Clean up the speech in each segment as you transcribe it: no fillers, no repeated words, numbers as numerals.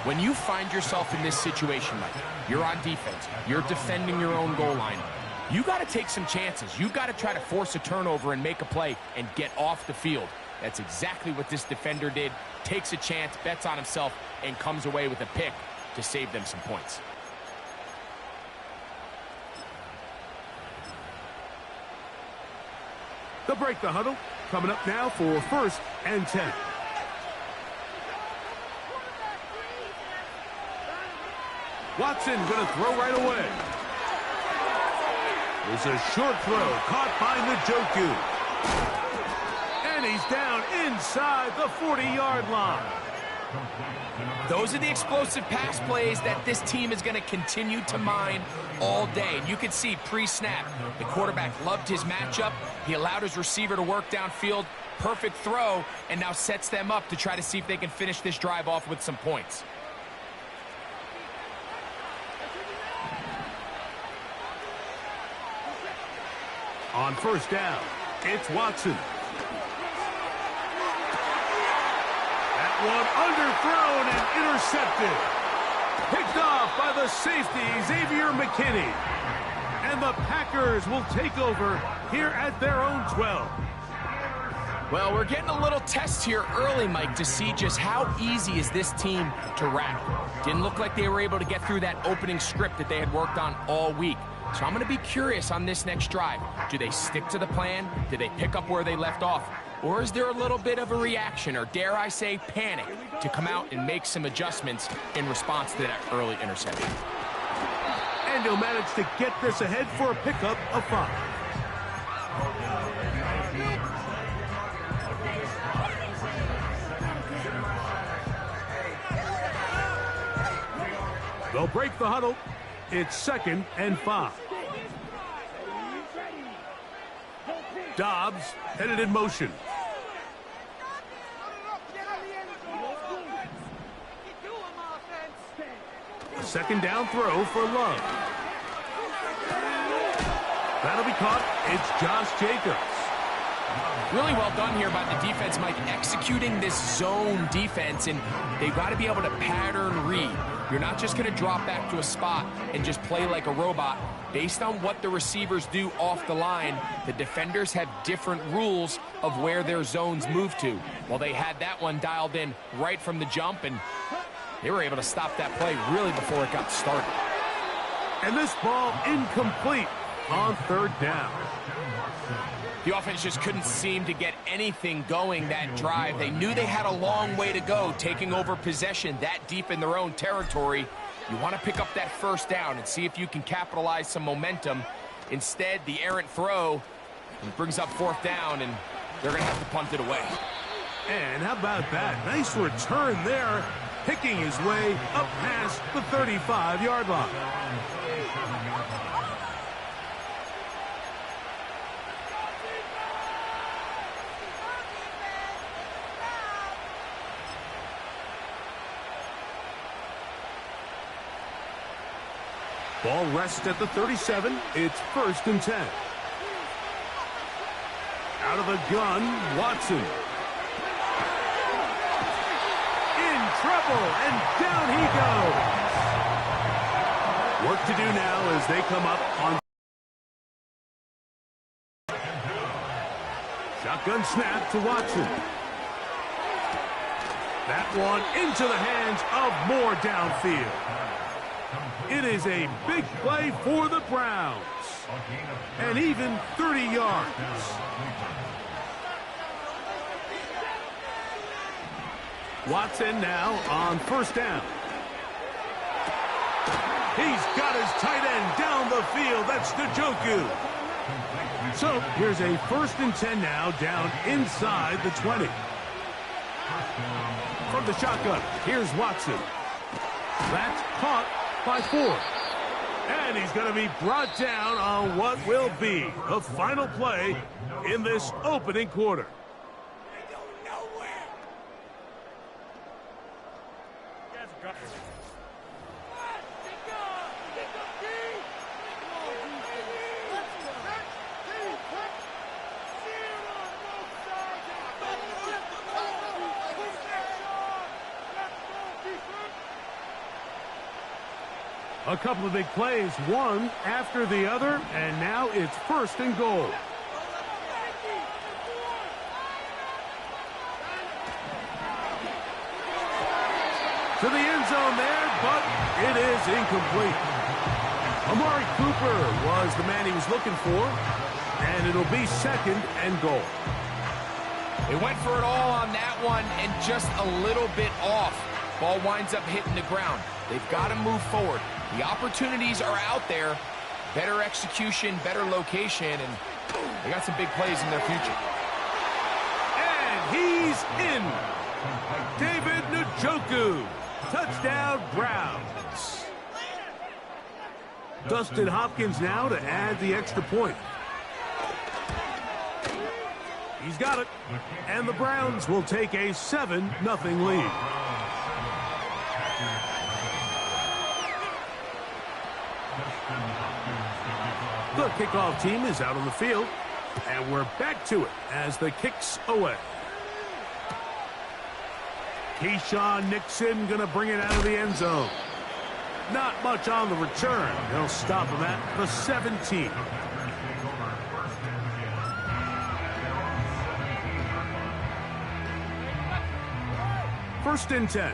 When you find yourself in this situation, Mike, you're on defense, you're defending your own goal line, you got to take some chances. You got to try to force a turnover and make a play and get off the field. That's exactly what this defender did. Takes a chance, bets on himself, and comes away with a pick to save them some points. They'll break the huddle. Coming up now for 1st and 10. Watson going to throw right away. It's a short throw caught by Njoku. And he's down inside the 40-yard line. Those are the explosive pass plays that this team is going to continue to mine all day. And you can see pre-snap, the quarterback loved his matchup. He allowed his receiver to work downfield. Perfect throw, and now sets them up to try to see if they can finish this drive off with some points. On 1st down, it's Watson. That one underthrown and intercepted. Picked off by the safety, Xavier McKinney. And the Packers will take over here at their own 12. Well, we're getting a little test here early, Mike, to see just how easy is this team to rattle. Didn't look like they were able to get through that opening script that they had worked on all week. So I'm going to be curious on this next drive. Do they stick to the plan? Do they pick up where they left off? Or is there a little bit of a reaction, or dare I say panic, to come out and make some adjustments in response to that early interception? And he'll manage to get this ahead for a pickup of 5. They'll break the huddle. It's 2nd and 5. Dobbs headed in motion. A 2nd down throw for Love. That'll be caught. It's Josh Jacobs. Really well done here by the defense, Mike, executing this zone defense, and they've got to be able to pattern read. You're not just going to drop back to a spot and just play like a robot. Based on what the receivers do off the line, the defenders have different rules of where their zones move to. Well, they had that one dialed in right from the jump, and they were able to stop that play really before it got started. And this ball incomplete on 3rd down. The offense just couldn't seem to get anything going that drive. They knew they had a long way to go, taking over possession that deep in their own territory. You want to pick up that 1st down and see if you can capitalize some momentum. Instead, the errant throw brings up 4th down, and they're going to have to punt it away. And how about that? Nice return there, picking his way up past the 35-yard line. Ball rests at the 37. It's 1st and 10. Out of the gun, Watson. In trouble, and down he goes. Work to do now as they come up on. Shotgun snap to Watson. That one into the hands of Moore downfield. It is a big play for the Browns. And even 30 yards. Watson now on 1st down. He's got his tight end down the field. That's Njoku. So here's a 1st and 10 now, down inside the 20. From the shotgun, here's Watson. That's caught by 4. And he's going to be brought down on what will be the final play in this opening quarter. A couple of big plays, one after the other, and now it's 1st and goal. To the end zone there, but it is incomplete. Amari Cooper was the man he was looking for, and it'll be 2nd and goal. They went for it all on that one and just a little bit off. Ball winds up hitting the ground. They've got to move forward. The opportunities are out there. Better execution, better location, and they got some big plays in their future. And he's in. David Njoku. Touchdown, Browns. Dustin Hopkins now to add the extra point. He's got it. And the Browns will take a 7-0 lead. The kickoff team is out on the field. And we're back to it as the kick's away. Keyshawn Nixon going to bring it out of the end zone. Not much on the return. They'll stop him at the 17. First and 10.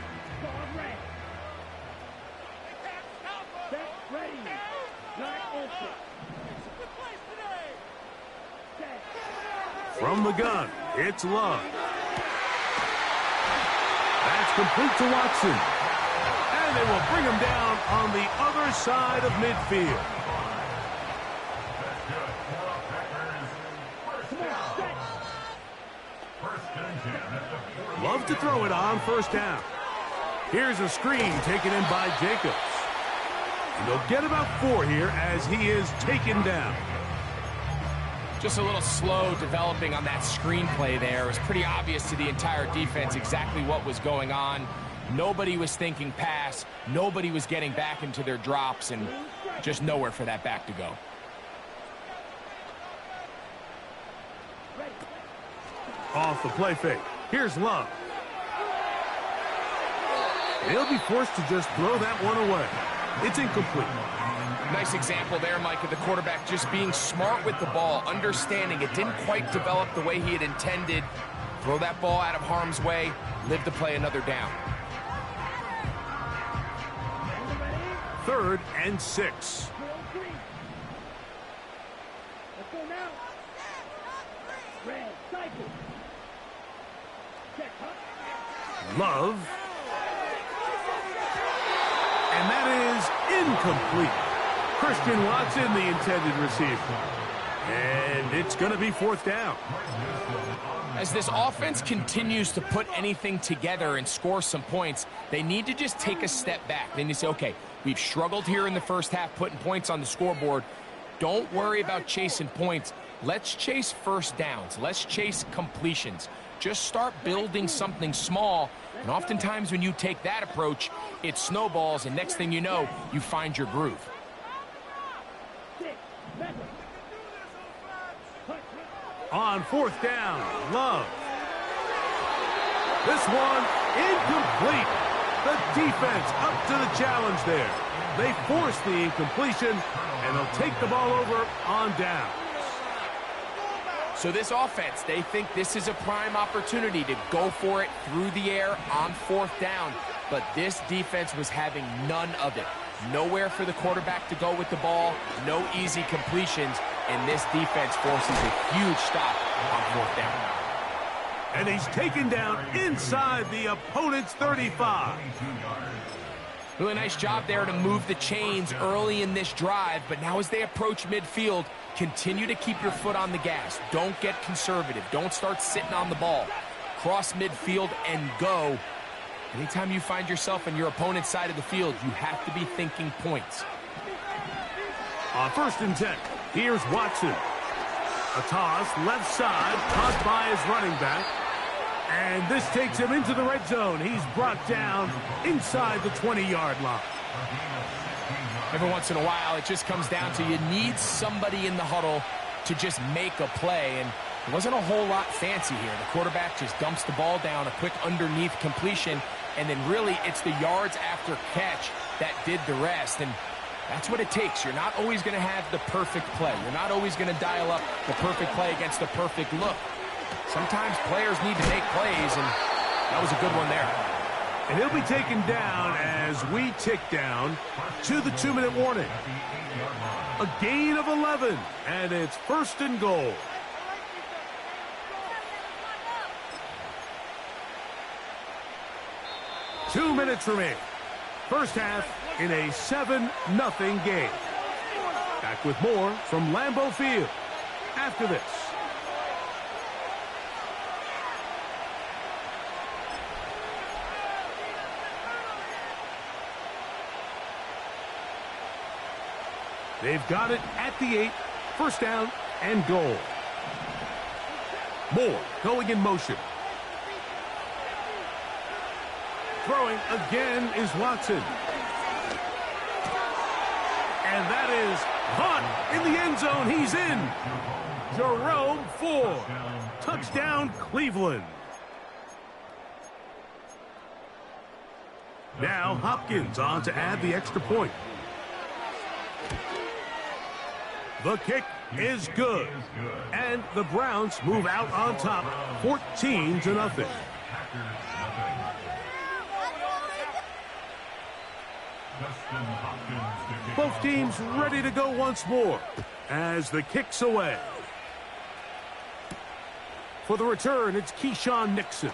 From the gun, it's Love. That's complete to Watson. And they will bring him down on the other side of midfield. Love to throw it on 1st down. Here's a screen taken in by Jacobs. And they'll get about 4 here as he is taken down. Just a little slow developing on that screenplay there. It was pretty obvious to the entire defense exactly what was going on. Nobody was thinking pass. Nobody was getting back into their drops, and just nowhere for that back to go. Off the play fake. Here's Love. They'll be forced to just throw that one away. It's incomplete. Nice example there, Mike, of the quarterback just being smart with the ball, understanding it didn't quite develop the way he had intended. Throw that ball out of harm's way, live to play another down. 3rd and 6. Love. And that is incomplete. Christian Watson, the intended receiver. And it's going to be 4th down. As this offense continues to put anything together and score some points, they need to just take a step back. Then you say, okay, we've struggled here in the first half putting points on the scoreboard. Don't worry about chasing points. Let's chase 1st downs. Let's chase completions. Just start building something small. And oftentimes when you take that approach, it snowballs, and next thing you know, you find your groove. On 4th down, Love. This one incomplete. The defense up to the challenge there. They force the incompletion, and they'll take the ball over on downs. So this offense, they think this is a prime opportunity to go for it through the air on 4th down. But this defense was having none of it. Nowhere for the quarterback to go with the ball, no easy completions, and this defense forces a huge stop on 4th down. And he's taken down inside the opponent's 35. Really nice job there to move the chains early in this drive, but now as they approach midfield, continue to keep your foot on the gas. Don't get conservative. Don't start sitting on the ball. Cross midfield and go. Anytime you find yourself on your opponent's side of the field, you have to be thinking points. On 1st and 10, here's Watson. A toss, left side, caught by his running back. And this takes him into the red zone. He's brought down inside the 20-yard line. Every once in a while, it just comes down to you need somebody in the huddle to just make a play. And it wasn't a whole lot fancy here. The quarterback just dumps the ball down, a quick underneath completion, and then really it's the yards after catch that did the rest. And That's what it takes. You're not always going to have the perfect play. You're not always going to dial up the perfect play against the perfect look. Sometimes players need to make plays, and that was a good one there. And he'll be taken down as we tick down to the 2-minute warning. A gain of 11, and it's 1st and goal. Two minutes remaining. First half in a 7-0 game. Back with more from Lambeau Field after this. They've got it at the 8. First down and goal. Moore going in motion. Throwing again is Watson. And that is caught in the end zone. He's in. Jerome Ford. Touchdown, Cleveland. Now Hopkins on to add the extra point. The kick is good. And the Browns move out on top 14-0. Both teams ready to go once more as the kick's away. For the return, it's Keyshawn Nixon.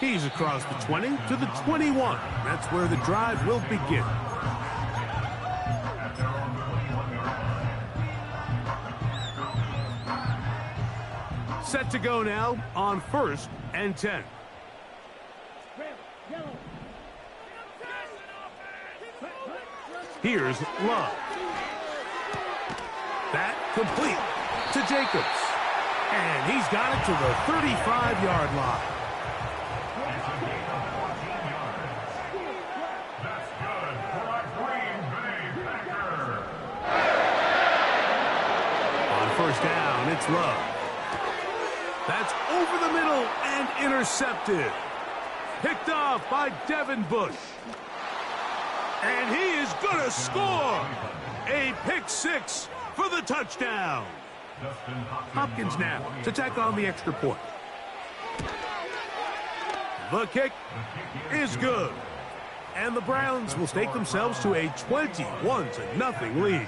He's across the 20 to the 21. That's where the drive will begin. Set to go now on 1st and 10. Here's Love. That complete to Jacobs. And he's got it to the 35-yard line. On 1st down, it's Love. That's over the middle and intercepted. Picked off by Devin Bush. And he is going to score. A pick 6 for the touchdown. Hopkins now to tack on the extra point. The kick is good. And the Browns will stake themselves to a 21-0 lead.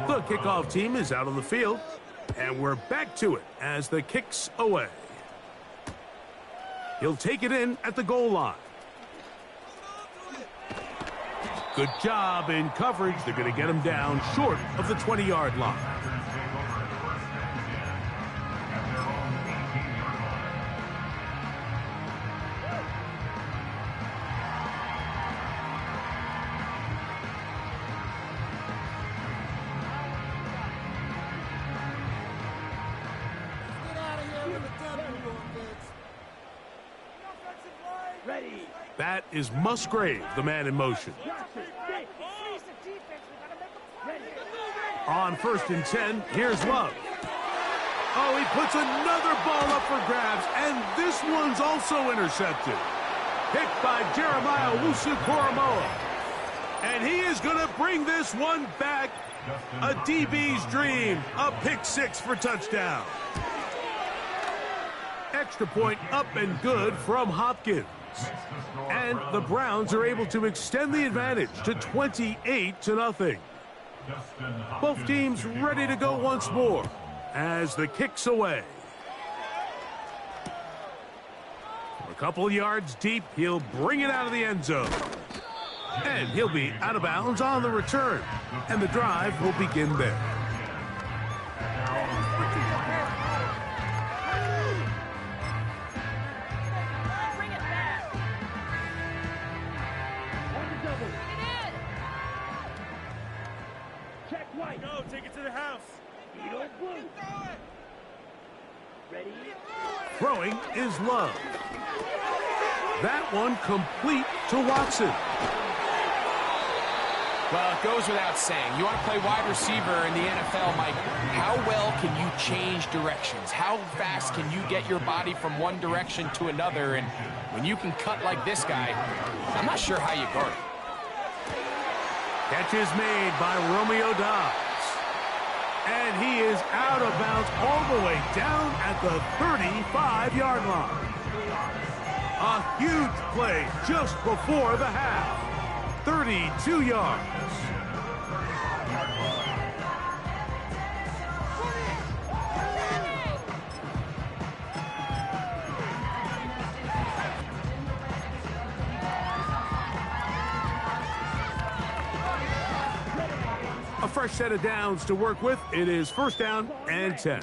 The kickoff team is out on the field, and we're back to it as the kick's away. He'll take it in at the goal line. Good job in coverage. They're going to get him down short of the 20-yard line. That is Musgrave, the man in motion. On 1st and 10, here's Love. Oh, he puts another ball up for grabs, and this one's also intercepted. Picked by Jeremiah Owusu-Koramoah. And he is going to bring this one back. A DB's dream, a pick 6 for touchdown. Extra point up and good from Hopkins. And the Browns are able to extend the advantage to 28-0. Both teams ready to go once more as the kick's away. A couple yards deep, he'll bring it out of the end zone. And he'll be out of bounds on the return. And the drive will begin there. Throwing is Love. That one complete to Watson. Well, it goes without saying. You want to play wide receiver in the NFL, Mike. How well can you change directions? How fast can you get your body from one direction to another? And when you can cut like this guy, I'm not sure how you guard it. Catch is made by Romeo Dobbs. And he is out of bounds all the way down at the 35-yard line. A huge play just before the half. 32 yards. A fresh set of downs to work with. It is first down and 10.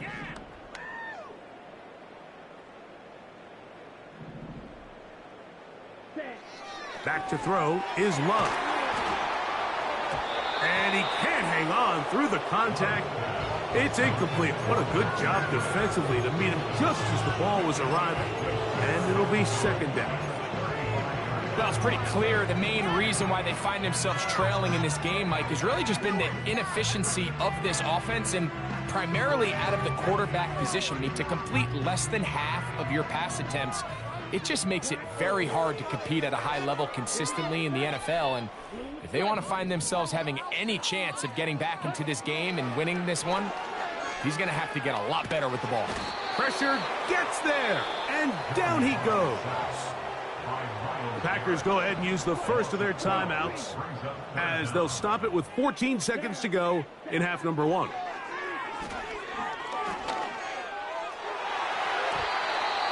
Back to throw is Love. And he can't hang on through the contact. It's incomplete. What a good job defensively to meet him just as the ball was arriving. And it'll be second down. Well, it's pretty clear the main reason why they find themselves trailing in this game, Mike, has really just been the inefficiency of this offense and primarily out of the quarterback position. I mean, to complete less than half of your pass attempts, it just makes it very hard to compete at a high level consistently in the NFL. And if they want to find themselves having any chance of getting back into this game and winning this one, he's going to have to get a lot better with the ball. Pressure gets there, and down he goes. The Packers go ahead and use the first of their timeouts as they'll stop it with 14 seconds to go in half number one.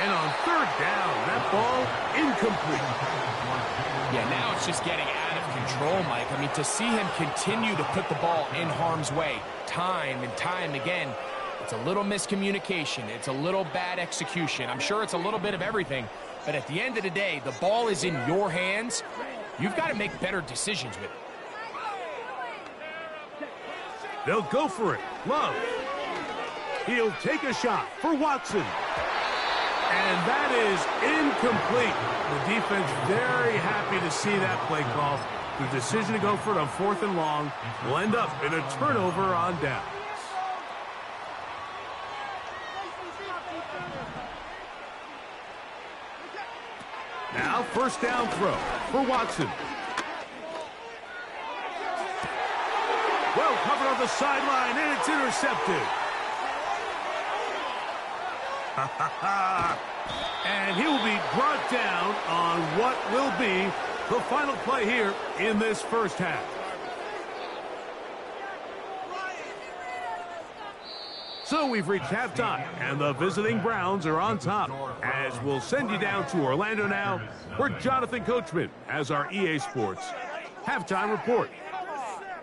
And on third down, that ball incomplete. Yeah, now it's just getting out of control, Mike. I mean, to see him continue to put the ball in harm's way time and time again, it's a little miscommunication. It's a little bad execution. I'm sure it's a little bit of everything. But at the end of the day, the ball is in your hands. You've got to make better decisions with it. They'll go for it. Love. He'll take a shot for Watson. And that is incomplete. The defense very happy to see that play call. The decision to go for it on fourth and long will end up in a turnover on downs. Now first down throw for Watson. Well covered on the sideline, and it's intercepted. And he will be brought down on what will be the final play here in this first half. So we've reached halftime, and the visiting Browns are on top, as we'll send you down to Orlando now, where Jonathan Coachman has our EA Sports halftime report.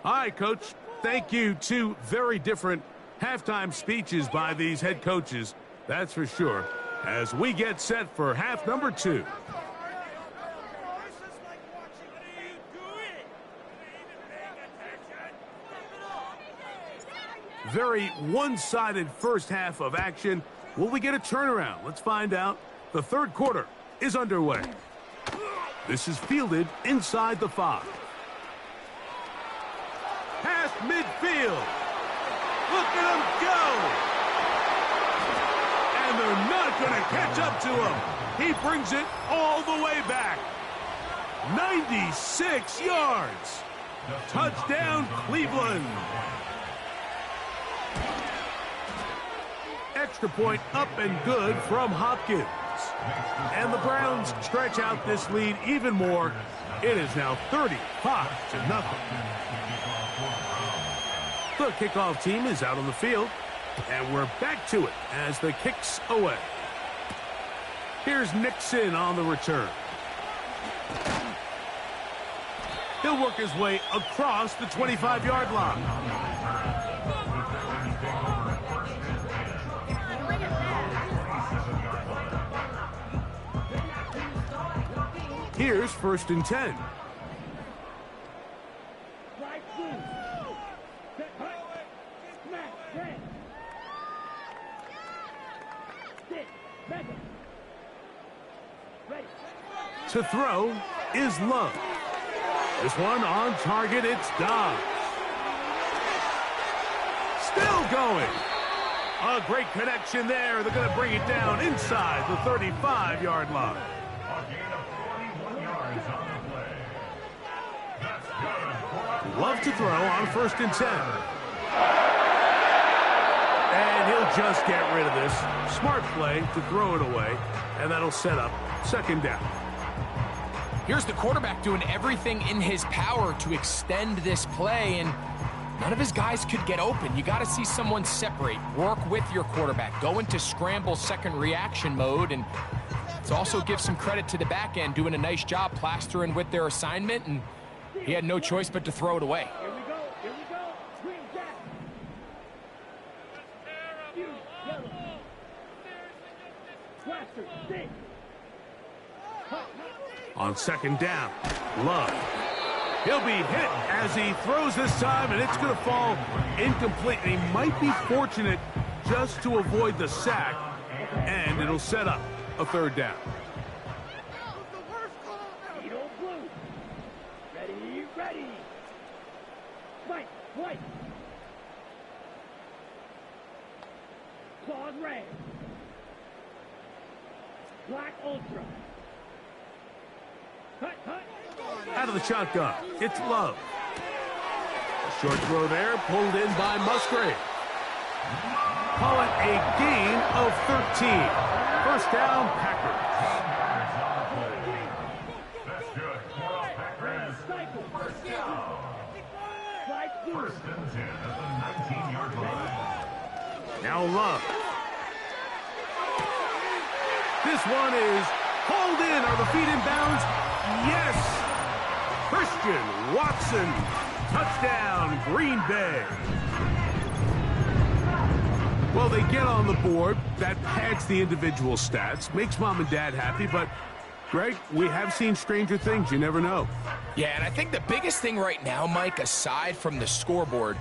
All right, Coach, thank you. Two very different halftime speeches by these head coaches, that's for sure, as we get set for half number two. Very one-sided first half of action. Will we get a turnaround? Let's find out. The third quarter is underway. This is fielded inside the 5. Past midfield. Look at him go. And they're not going to catch up to him. He brings it all the way back. 96 yards. Touchdown, Cleveland. Extra point up and good from Hopkins. And the Browns stretch out this lead even more. It is now 35-0. The kickoff team is out on the field. And we're back to it as the kick's away. Here's Nixon on the return. He'll work his way across the 25-yard line. Here's first and 10. To throw is Love. This one on target, it's Dobbs. Still going. A great connection there. They're going to bring it down inside the 35-yard line. Love to throw on 1st and 10. And he'll just get rid of this. Smart play to throw it away, and that'll set up 2nd down. Here's the quarterback doing everything in his power to extend this play, and none of his guys could get open. You got to see someone separate, work with your quarterback, go into scramble second reaction mode, and to also give some credit to the back end doing a nice job plastering with their assignment, and he had no choice but to throw it away. Here we go. Green jack. Yellow. Blaster, stick. On 2nd down, Love. He'll be hit as he throws this time, and it's going to fall incomplete. And he might be fortunate just to avoid the sack, and it'll set up a 3rd down. Ready. White. Claws red. Black ultra. Cut. Out of the shotgun, it's Love. A short throw there, pulled in by Musgrave. Call it a gain of 13. 1st down, Packers. That's good. Packers. 1st and 10 at the 19-yard line. Now Love. This one is hauled in. Are the feet in bounds? Yes! Christian Watson. Touchdown, Green Bay. Well, they get on the board. That pads the individual stats. Makes mom and dad happy, but Greg, we have seen stranger things. You never know. Yeah, and I think the biggest thing right now, Mike, aside from the scoreboard,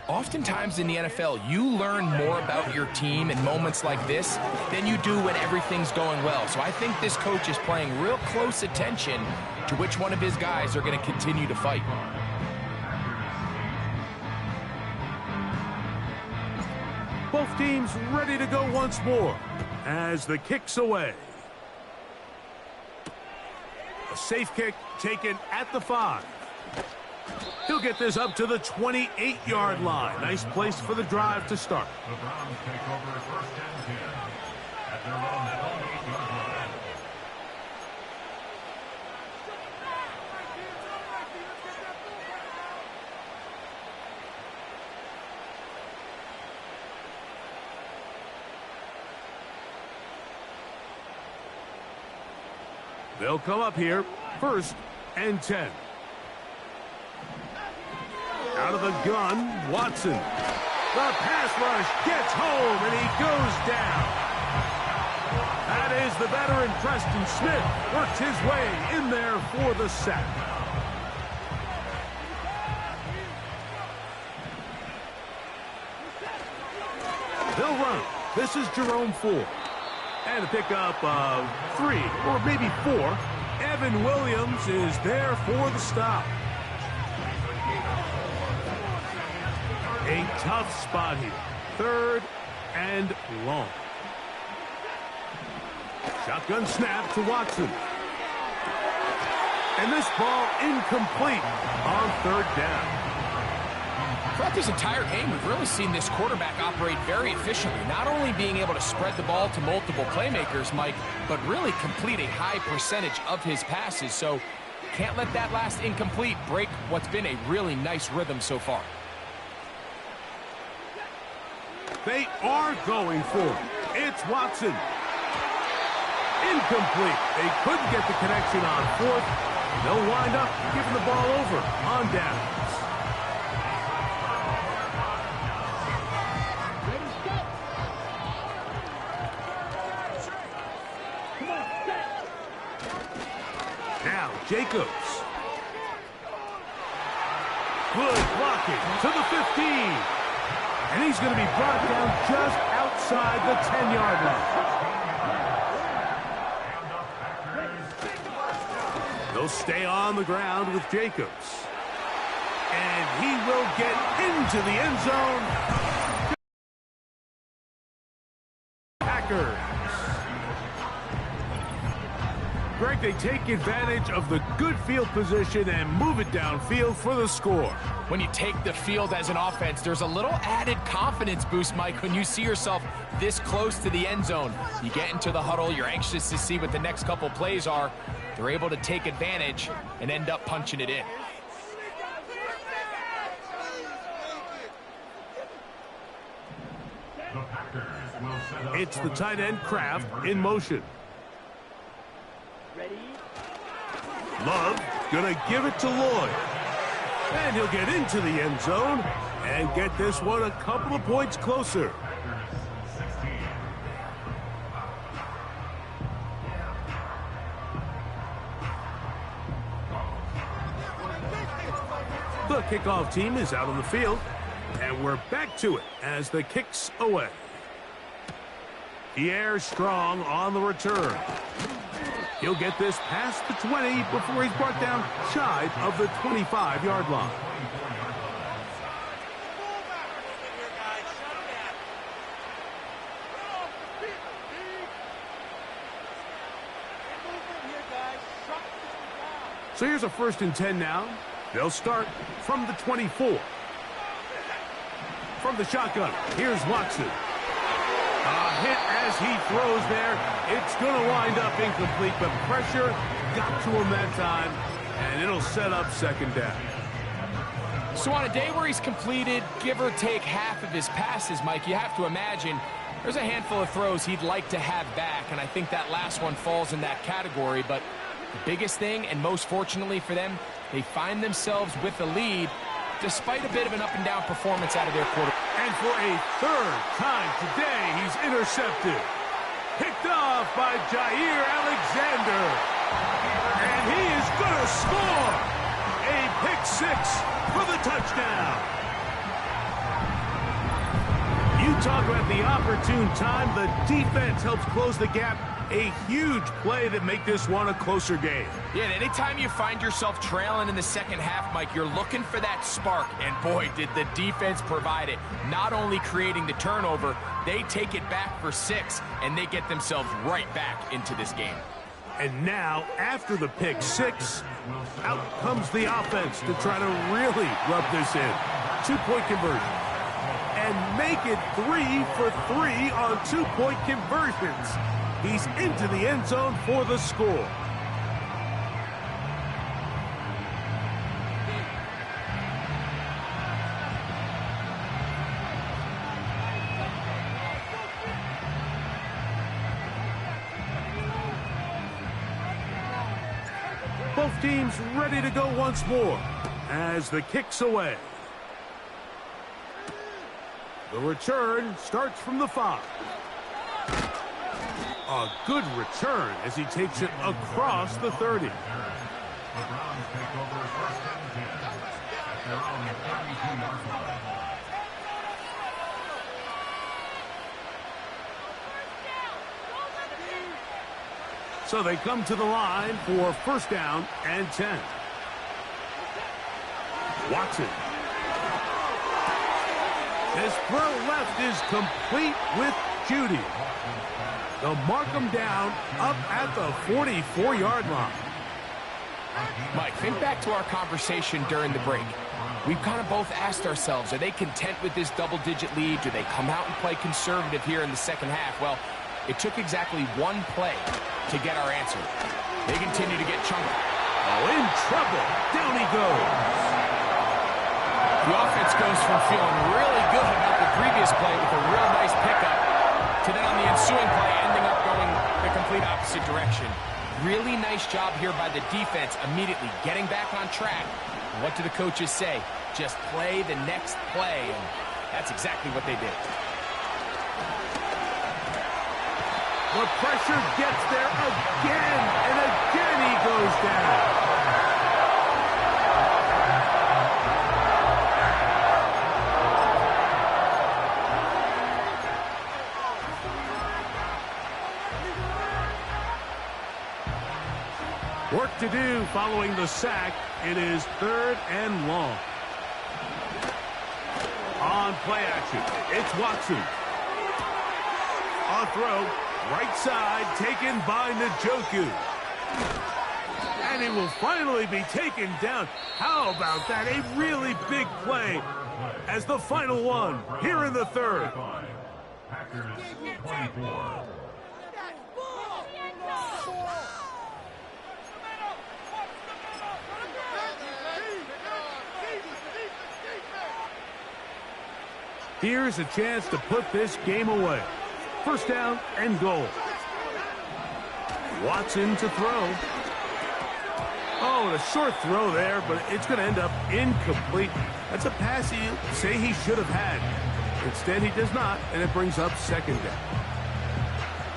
oftentimes in the NFL, you learn more about your team in moments like this than you do when everything's going well. So I think this coach is paying real close attention to which one of his guys are going to continue to fight. Both teams ready to go once more as the kick's away. A safe kick taken at the 5. He'll get this up to the 28-yard line. Nice place for the drive to start. The Browns take over 1st and 10 at their own 28-yard line. They'll come up here, 1st and 10. Out of the gun, Watson. The pass rush gets home, and he goes down. That is the veteran Preston Smith. Works his way in there for the sack. They'll run. This is Jerome Ford. And a pickup of 3, or maybe 4. Evan Williams is there for the stop. A tough spot here. 3rd and long. Shotgun snap to Watson. And this ball incomplete on 3rd down. Throughout this entire game, we've really seen this quarterback operate very efficiently, not only being able to spread the ball to multiple playmakers, Mike, but really complete a high percentage of his passes. So can't let that last incomplete break what's been a really nice rhythm so far. They are going for it. It's Watson. Incomplete. They couldn't get the connection on 4th. They'll wind up giving the ball over on downs. Now, Jacobs. Good blocking to the 15. And he's going to be brought down just outside the 10-yard line. He'll stay on the ground with Jacobs. And he will get into the end zone. Packers. Greg, they take advantage of the good field position and move it downfield for the score. When you take the field as an offense, there's a little added confidence boost, Mike, when you see yourself this close to the end zone. You get into the huddle, you're anxious to see what the next couple plays are. They're able to take advantage and end up punching it in. It's the tight end Kraft in motion. Ready? Love gonna give it to Lloyd. And he'll get into the end zone and get this one a couple of points closer. The kickoff team is out on the field, and we're back to it as the kick's away. Pierre Strong on the return. He'll get this past the 20 before he's brought down shy of the 25-yard line. So here's a 1st and 10 now. They'll start from the 24. From the shotgun, here's Watson. A hit as he throws there. It's going to wind up incomplete, but pressure got to him that time, and it'll set up 2nd down. So on a day where he's completed, give or take half of his passes, Mike, you have to imagine there's a handful of throws he'd like to have back, and I think that last one falls in that category. But the biggest thing, and most fortunately for them, they find themselves with the lead despite a bit of an up-and-down performance out of their quarterback. And for a 3rd time today, he's intercepted. Picked off by Jair Alexander. And he is going to score. A pick 6 for the touchdown. You talk about the opportune time. The defense helps close the gap. A huge play that make this one a closer game. Yeah, and anytime you find yourself trailing in the second half, Mike, you're looking for that spark. And boy, did the defense provide it. Not only creating the turnover, they take it back for 6, and they get themselves right back into this game. And now, after the pick 6, out comes the offense to try to really rub this in. 2-point conversion. And make it 3 for 3 on 2-point conversions. He's into the end zone for the score. Both teams ready to go once more as the kick's away. The return starts from the 5. A good return as he takes it across the 30. The Browns take over 1st and 10 at their own 32-yard line. So they come to the line for 1st down and 10. Watson. This throw left is complete with Judy. They'll mark him down up at the 44-yard line. Mike, think back to our conversation during the break. We've kind of both asked ourselves, are they content with this double-digit lead? Do they come out and play conservative here in the second half? Well, it took exactly one play to get our answer. They continue to get chunky. Oh, in trouble. Down he goes. The offense goes from feeling really good about the previous play with a real nice pickup to then on the ensuing play ending up going the complete opposite direction. Really nice job here by the defense immediately getting back on track. And what do the coaches say? Just play the next play, and that's exactly what they did. The pressure gets there again, and again he goes down. Work to do following the sack. It is 3rd and long. On play action, it's Watson. On throw, right side, taken by Njoku. And he will finally be taken down. How about that? A really big play as the final one here in the 3rd. Packers 24. Here's a chance to put this game away. 1st down and goal. Watson to throw. Oh, and a short throw there, but it's going to end up incomplete. That's a pass you say he should have had. Instead, he does not, and it brings up 2nd down.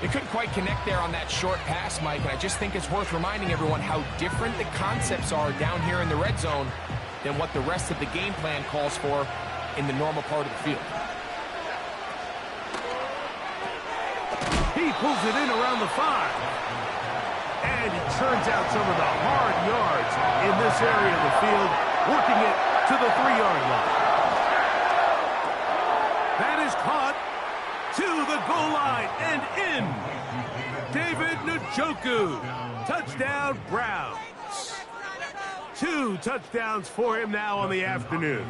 They couldn't quite connect there on that short pass, Mike, and I just think it's worth reminding everyone how different the concepts are down here in the red zone than what the rest of the game plan calls for in the normal part of the field. He pulls it in around the 5. And he turns out some of the hard yards in this area of the field, working it to the 3-yard line. That is caught to the goal line and in. David Njoku. Touchdown, Browns. 2 touchdowns for him now on the afternoon.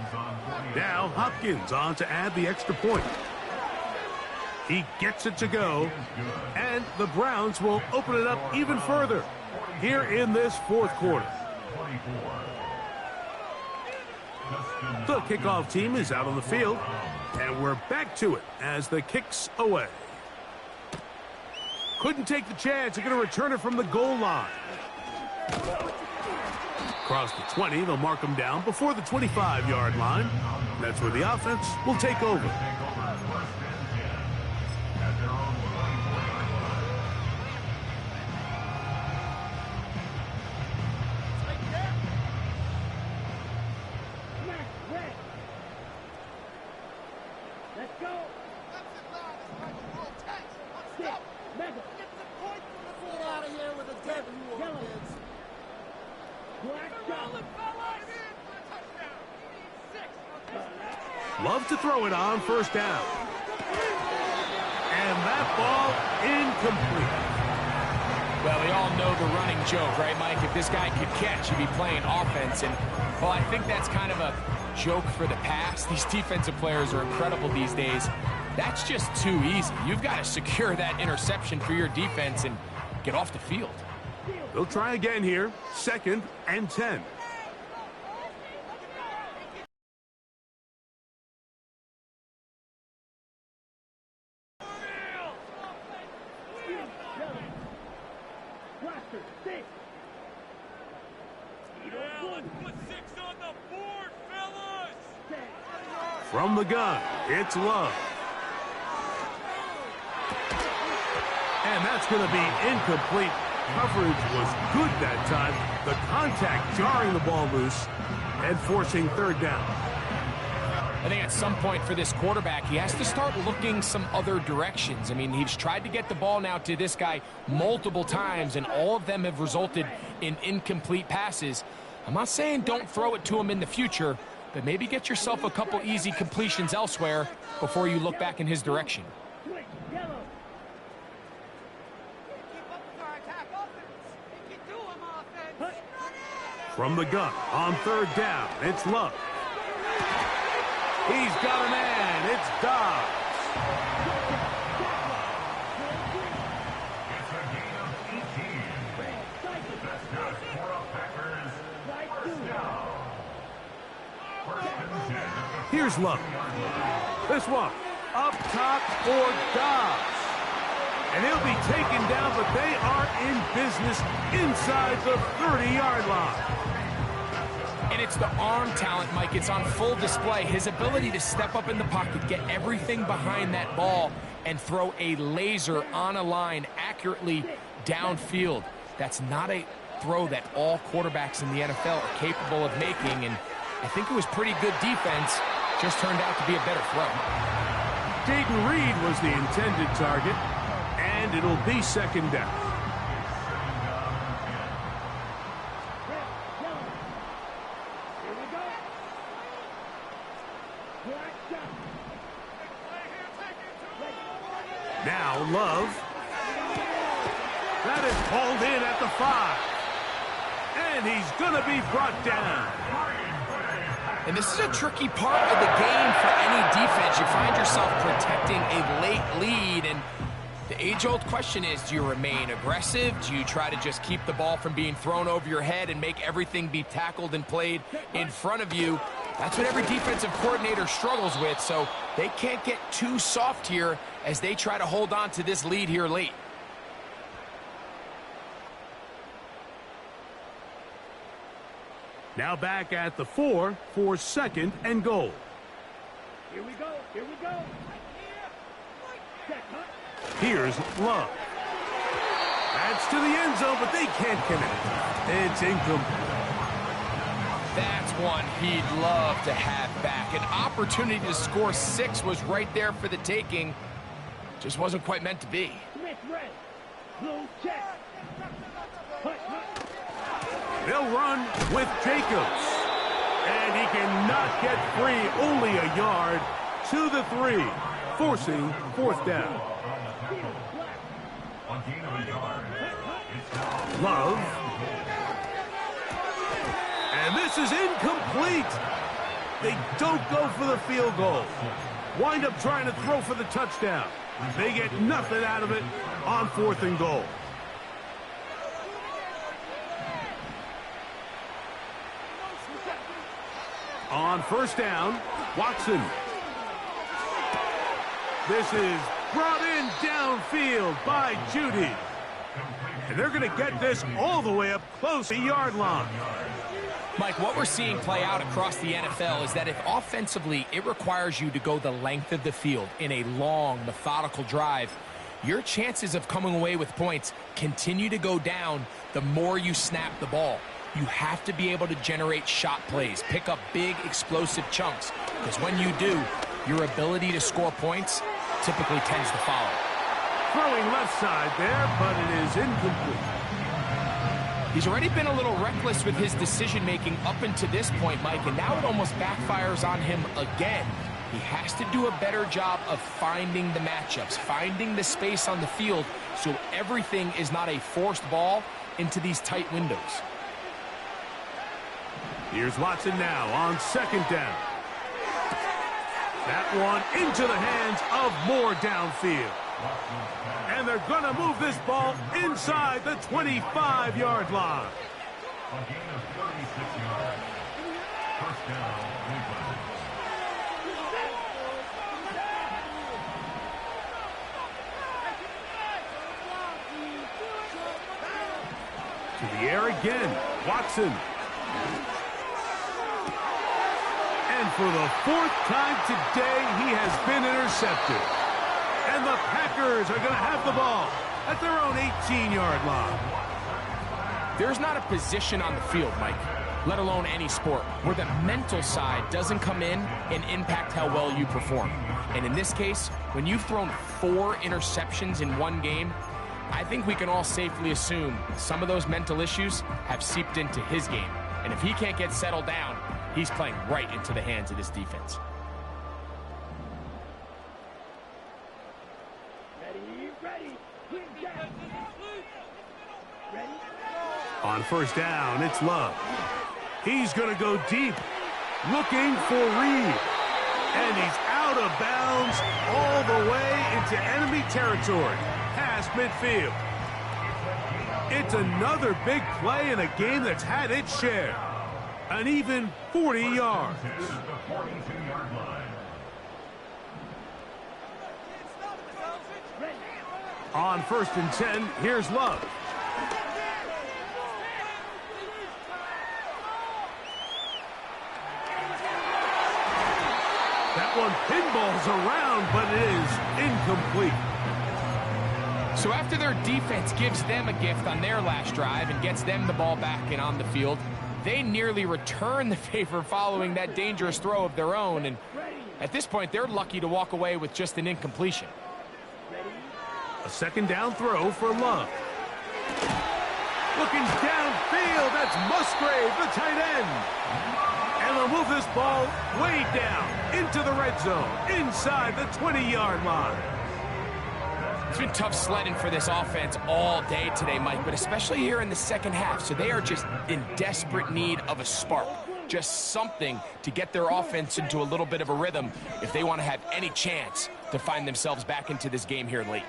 Now Hopkins on to add the extra point. He gets it to go, and the Browns will open it up even further here in this 4th quarter. The kickoff team is out on the field, and we're back to it as the kick's away. Couldn't take the chance. They're going to return it from the goal line. Across the 20, they'll mark them down before the 25-yard line. That's where the offense will take over. Love to throw it on 1st down. And that ball incomplete. Well, we all know the running joke, right, Mike? If this guy could catch, he'd be playing offense. And, well, I think that's kind of a joke for the past. These defensive players are incredible these days. That's just too easy. You've got to secure that interception for your defense and get off the field. They'll try again here. 2nd and 10. From the gun, it's Love. And that's going to be incomplete. Coverage was good that time. The contact jarring the ball loose and forcing 3rd down. I think at some point for this quarterback, he has to start looking some other directions. I mean, he's tried to get the ball now to this guy multiple times, and all of them have resulted in incomplete passes. I'm not saying don't throw it to him in the future, but maybe get yourself a couple easy completions elsewhere before you look back in his direction. From the gun, on 3rd down, it's Love. He's got a man. It's Dobbs. It's a gain of 18. That's just for a Packers 1st down. 1st and 10. Here's Love. This one, up top for Dobbs. And he'll be taken down, but they are in business inside the 30-yard line. And it's the arm talent, Mike. It's on full display. His ability to step up in the pocket, get everything behind that ball, and throw a laser on a line accurately downfield. That's not a throw that all quarterbacks in the NFL are capable of making, and I think it was pretty good defense. Just turned out to be a better throw. Dayton Reed was the intended target, and it'll be 2nd down. Now Love. That is called in at the 5. And he's going to be brought down. And this is a tricky part of the game for any defense. You find yourself protecting a late lead, and the age-old question is, do you remain aggressive? Do you try to just keep the ball from being thrown over your head and make everything be tackled and played in front of you? That's what every defensive coordinator struggles with, so they can't get too soft here as they try to hold on to this lead here late. Now back at the 4 for 2nd and goal. Here we go. Here we go. Check, huh? Here's Love. That's to the end zone, but they can't connect. It's incomplete. That's one he'd love to have back. An opportunity to score 6 was right there for the taking. Just wasn't quite meant to be. Smith red. Blue check. Hut, hut. They'll run with Jacobs. And he cannot get free. Only a yard to the 3, forcing 4th down. Love. And this is incomplete. They don't go for the field goal. Wind up trying to throw for the touchdown. They get nothing out of it on 4th and goal. On 1st down, Watson. This is brought in downfield by Judy. And they're going to get this all the way up close to the yard line. Mike, what we're seeing play out across the NFL is that if offensively it requires you to go the length of the field in a long, methodical drive, your chances of coming away with points continue to go down the more you snap the ball. You have to be able to generate shot plays, pick up big, explosive chunks, because when you do, your ability to score points typically tends to follow. Throwing left side there, but it is incomplete. He's already been a little reckless with his decision-making up until this point, Mike, and now it almost backfires on him again. He has to do a better job of finding the matchups, finding the space on the field, so everything is not a forced ball into these tight windows. Here's Watson now on 2nd down. That one into the hands of Moore downfield. And they're going to move this ball inside the 25-yard line. A gain of 36 yards. 1st down, Cleveland. To the air again, Watson. And for the 4th time today, he has been intercepted. And the Packers are going to have the ball at their own 18-yard line. There's not a position on the field, Mike, let alone any sport, where the mental side doesn't come in and impact how well you perform. And in this case, when you've thrown 4 interceptions in one game, I think we can all safely assume some of those mental issues have seeped into his game. And if he can't get settled down, he's playing right into the hands of this defense. Ready. Quick down. Ready. On 1st down, it's Love. He's going to go deep, looking for Reed. And he's out of bounds all the way into enemy territory, past midfield. It's another big play in a game that's had its share. An even 40 yards. On 1st and 10, here's Love. That one pinballs around, but it is incomplete. So after their defense gives them a gift on their last drive and gets them the ball back and on the field, they nearly return the favor following that dangerous throw of their own. And at this point, they're lucky to walk away with just an incompletion. A 2nd down throw for Love. Looking downfield, that's Musgrave, the tight end. And they'll move this ball way down into the red zone, inside the 20-yard line. It's been tough sledding for this offense all day today, Mike, but especially here in the second half. So they are just in desperate need of a spark, just something to get their offense into a little bit of a rhythm if they want to have any chance to find themselves back into this game here late.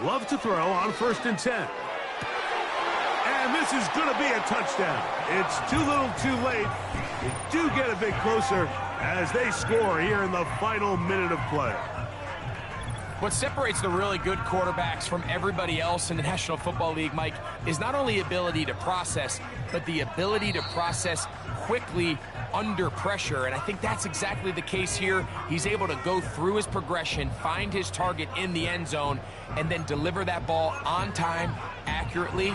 Love to throw on 1st and 10. And this is going to be a touchdown. It's too little too late. They do get a bit closer as they score here in the final minute of play. What separates the really good quarterbacks from everybody else in the National Football League, Mike, is not only ability to process, but the ability to process quickly under pressure. And I think that's exactly the case here. He's able to go through his progression, find his target in the end zone, and then deliver that ball on time, accurately,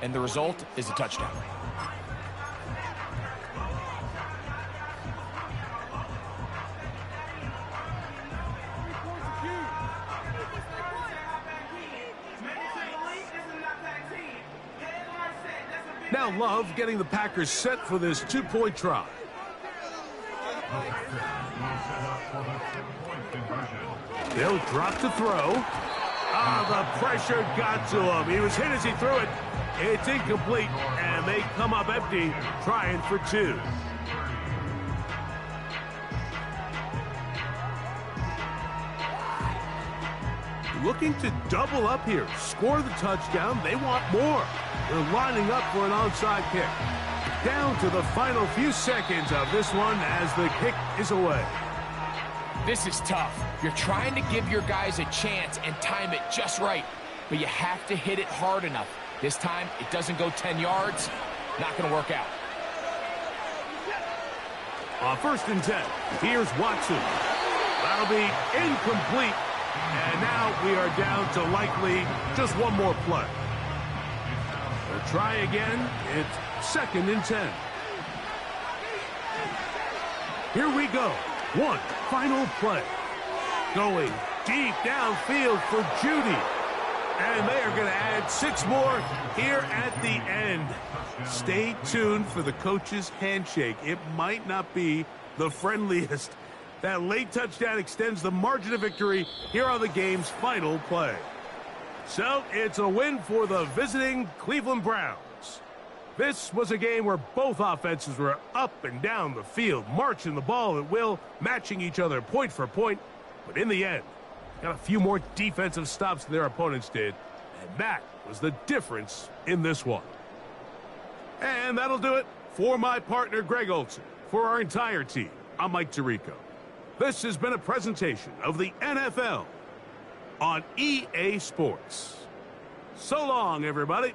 and the result is a touchdown. Now Love getting the Packers set for this 2-point try. They'll drop to throw. The pressure got to him. He was hit as he threw it. It's incomplete, and they come up empty, trying for 2. Looking to double up here, score the touchdown. They want more. They're lining up for an onside kick. Down to the final few seconds of this one as the kick is away. This is tough. You're trying to give your guys a chance and time it just right, but you have to hit it hard enough. This time, it doesn't go 10 yards. Not going to work out. On 1st and 10, here's Watson. That'll be incomplete. And now we are down to likely just one more play. They'll try again. It's 2nd and 10. Here we go. One final play. Going deep downfield for Judy. And they are going to add 6 more here at the end. Stay tuned for the coach's handshake. It might not be the friendliest. That late touchdown extends the margin of victory here on the game's final play. So it's a win for the visiting Cleveland Browns. This was a game where both offenses were up and down the field, marching the ball at will, matching each other point for point. But in the end, got a few more defensive stops than their opponents did, and that was the difference in this one. And that'll do it for my partner, Greg Olson. For our entire team, I'm Mike Tirico. This has been a presentation of the NFL on EA Sports. So long, everybody.